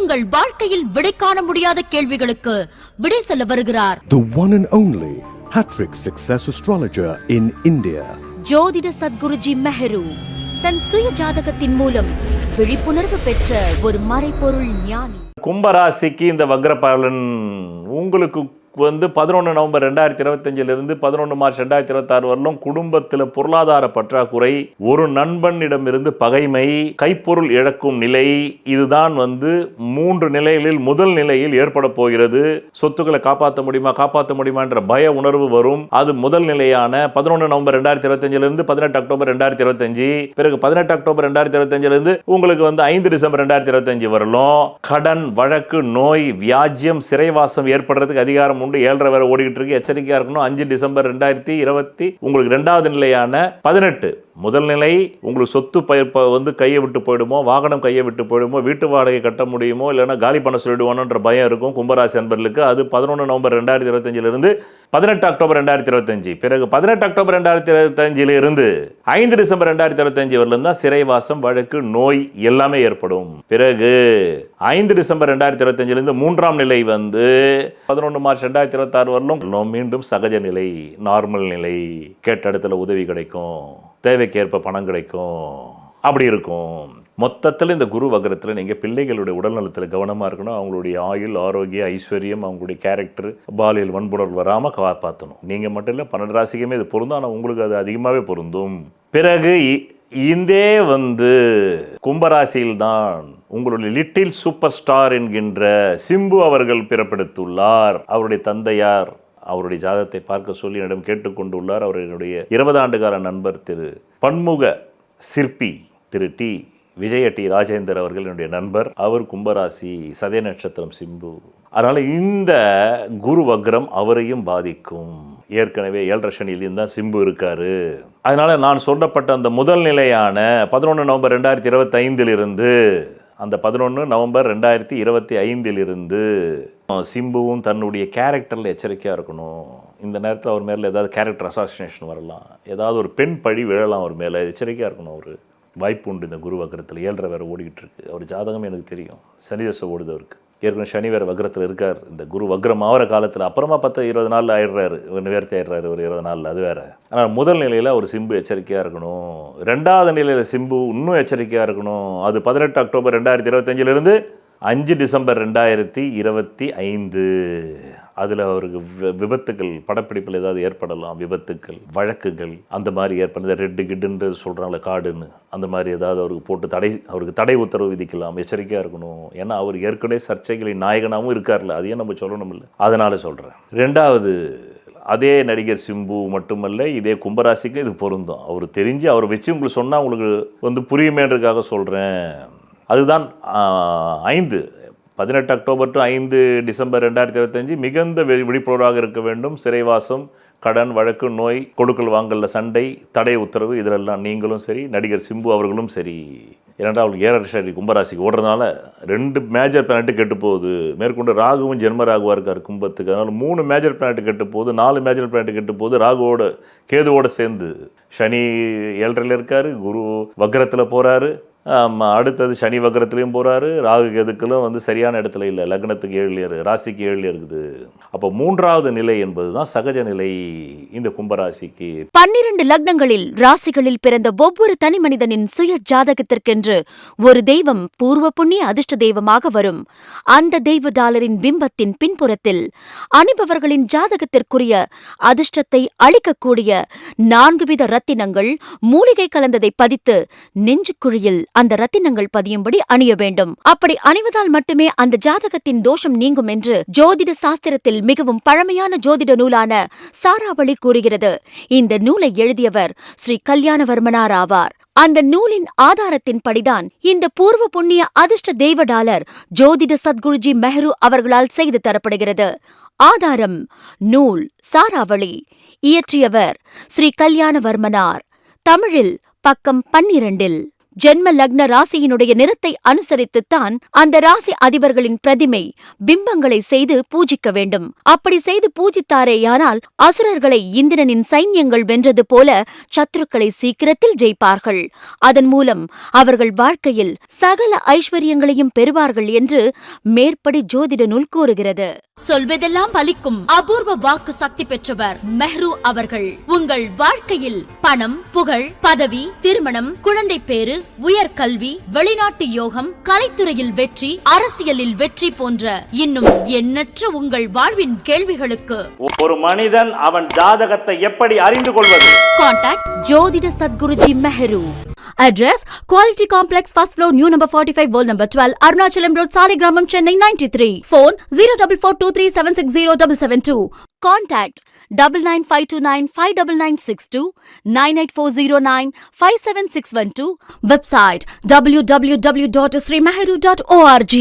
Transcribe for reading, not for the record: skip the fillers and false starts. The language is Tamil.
உங்கள் வாழ்க்கையில் விடை காண முடியாத கேள்விகளுக்கு விடை சொல்ல வருகிறார். The one and only hat-trick success astrologer in India. ஜோதிட சத்குருஜி மெஹரு தன் சுய ஜாதகத்தின் மூலம் விழிப்புணர்வு பெற்ற ஒரு மறைபொருள் ஞானி. கும்பராசிக்கு இந்த வக்ரபலன் உங்களுக்கு 11 நவம்பர் 2025 11 மார்ச் 2026 வரலும் குடும்பத்தில் பொருளாதார பற்றாக்குறை, ஒரு நண்பனிடமிருந்து பகைமை, கைப்பொருள் இழக்கும் நிலை, இதுதான் 3 நிலைகளில் முதல் நிலையில் ஏற்பட போகிறது. சொத்துக்களை காப்பாற்ற முடியுமா என்ற பய உணர்வு வரும். அது முதல் நிலையான 11 நவம்பர் 2025 18 அக்டோபர் 2025. பிறகு 18 அக்டோபர் 2025 உங்களுக்கு 5 டிசம்பர் 2025 வரலும் கடன், வழக்கு, நோய், வியாஜ்யம், சிறைவாசம் ஏற்படுறதுக்கு அதிகாரம் உண்டு. 7 வேற ஓடிக்கிட்டு இருக்கு. எச்சரிக்கையா இருக்கணும். 5 டிசம்பர் 2020 உங்களுக்கு 2வது நிலையான 18 முதல் நிலை. உங்களுக்கு சொத்து கையை விட்டு போயிடுமோ, வாகனம் கையை விட்டு போயிடுமோ, வீட்டு வாடகை கட்ட முடியுமோ, இல்லைன்னா காலி பண்ண சொல்லிடுவானோன்ற பயம் இருக்கும் கும்பராசி அன்பர்களுக்கு. அது 11 நவம்பர் 2025 18 அக்டோபர் 2025. பிறகு 18 அக்டோபர் 2025 5 டிசம்பர் 2025 வரலும் தான் சிறைவாசம், வழக்கு, நோய் எல்லாமே ஏற்படும். பிறகு 5 டிசம்பர் 2025 3ஆம் நிலை 11 மார்ச் 2026 வரலும் மீண்டும் சகஜ நிலை, நார்மல் நிலை. கேட்ட இடத்துல உதவி கிடைக்கும், தேவைக்கேற்ப பணம் கிடைக்கும், அப்படி இருக்கும். மொத்தத்தில் இந்த குரு வக்ரத்தில் நீங்கள் பிள்ளைகளுடைய உடல்நலத்தில் கவனமாக இருக்கணும். அவங்களுடைய ஆயுள், ஆரோக்கிய, ஐஸ்வர்யம், அவங்களுடைய கேரக்டர், பாலியல் வன்புணர்வு வராமல் காப்பாற்றணும். நீங்கள் மட்டும் இல்லை, 12 ராசிக்குமே இது பொருந்தும். ஆனால் உங்களுக்கு அது அதிகமாகவே பொருந்தும். பிறகு இந்தே கும்பராசியில்தான் உங்களுடைய லிட்டில் சூப்பர் ஸ்டார் என்கின்ற சிம்பு அவர்கள் பிறப்பெடுத்துள்ளார். அவருடைய தந்தையார் அவருடைய ஜாதகத்தை பார்க்க சொல்லி என்னிடம் கேட்டுக்கொண்டுள்ளார். அவர் என்னுடைய 20 ஆண்டுகால நண்பர் திரு பன்முக சிற்பி திரு டி விஜய டி ராஜேந்தர் அவர்கள் என்னுடைய நண்பர். அவர் கும்பராசி, சதய நட்சத்திரம், சிம்பு. அதனால் இந்த குரு வக்ரம் அவரையும் பாதிக்கும். ஏற்கனவே 7 சனியிலும் தான் சிம்பு இருக்காரு. அதனால் நான் சொல்லப்பட்ட அந்த முதல் நிலையான 11 நவம்பர் 2025 அந்த 11 நவம்பர் 2025 சிம்புவும் தன்னுடைய கேரக்டரில் எச்சரிக்கையாக இருக்கணும். இந்த நேரத்தில் அவர் மேலே ஏதாவது கேரக்டர் அசாசினேஷன் வரலாம், ஏதாவது ஒரு பெண் பழி விழலாம் அவர் மேலே. எச்சரிக்கையாக இருக்கணும். ஒரு வாய்ப்பு உண்டு இந்த குரு வக்ரத்தில். 7 வேறு ஓடிக்கிட்டு இருக்கு. அவர் ஜாதகம் எனக்கு தெரியும். சனி தசை ஓடுது அவருக்கு. ஏற்கனவே சனி வேறு வக்ரத்தில் இருக்கார். இந்த குரு வக்ரம் ஆகிற காலத்தில் அப்புறமா 10-20 நாளில் ஆயிடுறாரு, நிவர்த்தி ஆயிடுறாரு ஒரு 20 நாளில். அது வேறு. ஆனால் முதல் நிலையில் ஒரு சிம்பு எச்சரிக்கையாக இருக்கணும். 2வது நிலையில் சிம்பு இன்னும் எச்சரிக்கையாக இருக்கணும். அது 18 அக்டோபர் 2025 5 டிசம்பர் 2025. அதில் அவருக்கு விபத்துகள், படப்பிடிப்பில் ஏதாவது ஏற்படலாம், விபத்துக்கள், வழக்குகள் அந்த மாதிரி ஏற்படுது. ரெட்டு கிட்டுன்னு சொல்கிறாங்களே, காடுன்னு, அந்த மாதிரி ஏதாவது அவருக்கு போட்டு அவருக்கு தடை உத்தரவு விதிக்கலாம். எச்சரிக்கையாக இருக்கணும். ஏன்னா அவர் ஏற்கனவே சர்ச்சைகளின் நாயகனாகவும் இருக்கார்ல, அதையும் நம்ம சொல்லணும் இல்லை, அதனால் சொல்கிறேன். 2வது அதே நடிகர் சிம்பு மட்டுமல்ல, இதே கும்பராசிக்கு இது பொருந்தும். அவர் தெரிஞ்சு அவரை வச்சு உங்களுக்கு சொன்னால் உங்களுக்கு புரியுமேன்றதுக்காக சொல்கிறேன். அதுதான் 18 அக்டோபர் டு 5 டிசம்பர் 2025 மிகுந்த விழிப்புணர்வாக இருக்க வேண்டும். சிறைவாசம், கடன், வழக்கு, நோய், கொடுக்கல் வாங்கல்ல சண்டை, தடை உத்தரவு, இதிலெல்லாம் நீங்களும் சரி, நடிகர் சிம்பு அவர்களும் சரி. ஏன்னா அவங்களுக்கு 7 சனி கும்பராசிக்கு ஓடுறதுனால 2 மேஜர் பிளானட்டு கெட்டு போகுது. மேற்கொண்டு ராகுவும் ஜென்ம ராகுவாக இருக்கார் கும்பத்துக்கு. அதனால் 3 மேஜர் பிளானட்டு கெட்டு போகுது, 4 மேஜர் பிளானட்டு கெட்டு போகுது. ராகுவோட கேதுவோட சேர்ந்து சனி 7ல் இருக்கார், குரு வக்ரத்தில் போகிறாரு. அடுத்தது சனி வக்ரத்துலேயும் போகிறாரு. ராகு கேதுக்களும் சரியான இடத்துல இல்லை. லக்னத்துக்கு 7 ராசிக்கு 7 இருக்குது. அப்போ 3வது நிலை என்பது தான் சகஜ நிலை இந்த கும்பராசிக்கு. 12 லக்னங்களில் ராசிகளில் பிறந்த ஒவ்வொரு தனி மனிதனின் சுய ஜாதகத்திற்கென்று ஒரு தெய்வம் பூர்வ புண்ணிய அதிர்ஷ்ட தெய்வமாக வரும். அந்த தெய்வ டாலரின் பிம்பத்தின் பின்புறத்தில் அணிபவர்களின் ஜாதகத்திற்குரிய அதிர்ஷ்டத்தை அளிக்கக்கூடிய 4 வித ரத்தினங்கள், மூலிகை கலந்ததை பதித்து நெஞ்சுக்குழியில் அந்த ரத்தினங்கள் பதியும்படி அணிய வேண்டும். அப்படி அணிவதால் மட்டுமே அந்த ஜாதகத்தின் தோஷம் நீங்கும் என்று ஜோதிட சாஸ்திரத்தில் மிகவும் பழமையான ஜோதிட நூலான சாராவளி கூறுகிறது. இந்த நூலை எழுதியவர் ஸ்ரீ கல்யாணவர்மனார் ஆவார். அந்த நூலின் ஆதாரத்தின்படிதான் இந்த பூர்வ புண்ணிய அதிர்ஷ்ட தெய்வ டாலர் ஜோதிட சத்குருஜி மெஹரு அவர்களால் செய்து தரப்படுகிறது. ஆதாரம் நூல் சாராவளி. இயற்றியவர் ஸ்ரீ கல்யாணவர்மனார். தமிழில் பக்கம் 12. ஜென்ம லக்ன ராசியினுடைய நிறத்தை அனுசரித்துத்தான் அந்த ராசி அதிபர்களின் பிரதிமை பிம்பங்களை செய்து பூஜிக்க வேண்டும். அப்படி செய்து பூஜித்தாரேயானால் அசுரர்களை இந்திரனின் சைன்யங்கள் வென்றது போல சத்துருக்களை சீக்கிரத்தில் ஜெயிப்பார்கள். அதன் மூலம் அவர்கள் வாழ்க்கையில் சகல ஐஸ்வர்யங்களையும் பெறுவார்கள் என்று மேற்படி ஜோதிட நூல் கூறுகிறது. சொல்வதெல்லாம் பலிக்கும் அபூர்வ வாக்கு சக்தி பெற்றவர் மெஹ்ரு அவர்கள். உங்கள் வாழ்க்கையில் பணம், புகழ், பதவி, திருமணம், குழந்தை பேறு, உயர்கல்வி, வெளிநாட்டு யோகம், கலைத்துறையில் வெற்றி, அரசியலில் வெற்றி போன்ற இன்னும் எண்ணற்ற உங்கள் வாழ்வின் கேள்விகளுக்கு ஒரு மனிதன் அவன் ஜாதகத்தை எப்படி அறிந்து கொள்வது? கான்டாக்ட் ஜோதிட Sadguruji Mehru. Address Quality Complex, first floor, new number 45, wall number 12, Arunachalam Road, Saligramam, Chennai 93. Phone 04423760772. Contact 99529 59962 98409 57612. Website www.srimeheru.org.